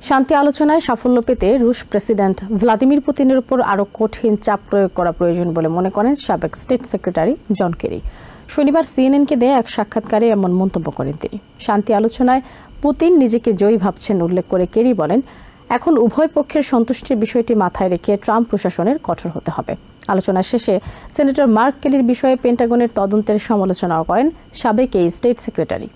শান্তি আলোচনায় সাফল্য পেতে রুশ প্রেসিডেন্ট ভ্লাদিমির পুতিনের উপর আরও কঠিন চাপ প্রয়োগ করা প্রয়োজন বলে মনে করেন সাবেক স্টেট সেক্রেটারি জন কেরি। শনিবার সিএনএনকে দেয়া এক সাক্ষাৎকারে এমন মন্তব্য করেন তিনি। শান্তি আলোচনায় পুতিন নিজেকে জয়ী ভাবছেন উল্লেখ করে কেরি বলেন, এখন উভয় পক্ষের সন্তুষ্টির বিষয়টি মাথায় রেখে ট্রাম্প প্রশাসনের কঠোর হতে হবে। আলোচনা শেষে সেনেটর মার্ক কেলির বিষয়ে পেন্টাগনের তদন্তের সমালোচনাও করেন সাবেক এই স্টেট সেক্রেটারি।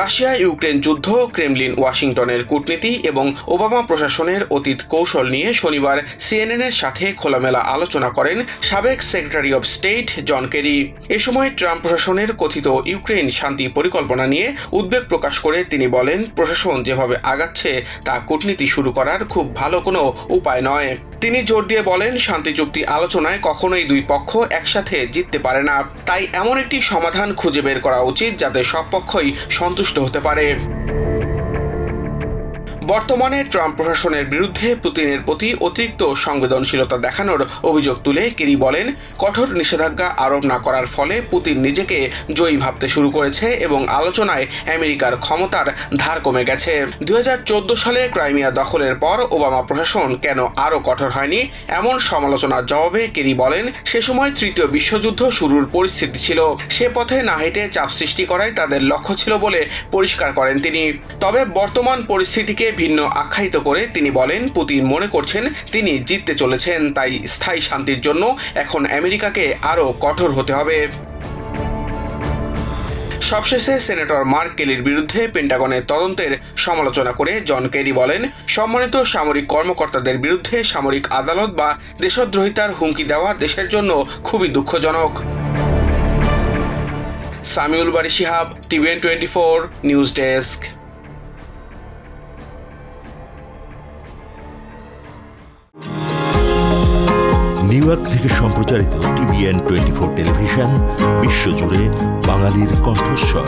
রাশিয়া ইউক্রেন যুদ্ধ, ক্রেমলিন ওয়াশিংটনের কূটনীতি এবং ওবামা প্রশাসনের অতীত কৌশল নিয়ে শনিবার সিএনএনের সাথে খোলামেলা আলোচনা করেন সাবেক secretary of state John Kerry. এ সময় ট্রাম্প প্রশাসনের কথিত ইউক্রেন শান্তি পরিকল্পনা নিয়ে উদ্বেগ প্রকাশ করে তিনি বলেন, প্রশাসন যেভাবে আগাচ্ছে তা কূটনীতি শুরু করার খুব ভালো কোনো উপায় নয়। তিনি জোর দিয়ে বলেন, শান্তি চুক্তি আলোচনায় কখনোই দুই পক্ষ একসাথে জিততে পারে না, তাই এমন একটি সমাধান খুঁজে বের করা উচিত যাতে সব পক্ষই সন্তুষ্ট হতে পারে। বর্তমানে ট্রাম্প প্রশাসনের বিরুদ্ধে পুতিনের প্রতি অতিরিক্ত সংবেদনশীলতা দেখানোর অভিযোগ তুলে কেরি বলেন, কঠোর নিষেধাজ্ঞা আরোপ না করার ফলে পুতিন নিজেকে জয়ী ভাবতে শুরু করেছে এবং আলোচনায় আমেরিকার ক্ষমতার ধার কমে গেছে। 2014 সালে ক্রাইমিয়া দখলের পর ওবামা প্রশাসন কেন আরও কঠোর হয়নি, এমন সমালোচনার জবাবে কেরি বলেন, সে সময় তৃতীয় বিশ্বযুদ্ধ শুরুর পরিস্থিতি ছিল, সে পথে না হেঁটে চাপ সৃষ্টি করাই তাদের লক্ষ্য ছিল বলে পরিষ্কার করেন তিনি। তবে বর্তমান পরিস্থিতিকে ভিন্ন আখ্যায়িত করে তিনি বলেন, পুতিন মনে করছেন তিনি জিততে চলেছেন, তাই স্থায়ী শান্তির জন্য এখন আমেরিকাকে আরও কঠোর হতে হবে। সবশেষে সেনেটর মার্ক কেলির বিরুদ্ধে পেন্টাগনের তদন্তের সমালোচনা করে জন কেরি বলেন, সম্মানিত সামরিক কর্মকর্তাদের বিরুদ্ধে সামরিক আদালত বা দেশদ্রোহিতার হুমকি দেওয়া দেশের জন্য খুবই দুঃখজনক। Samiul Bari Shihab, TVN 24 news desk. New York থেকে সম্প্রচারিত TVN 24 টেলিভিশন বিশ্বজুড়ে বাঙালির কণ্ঠস্বর।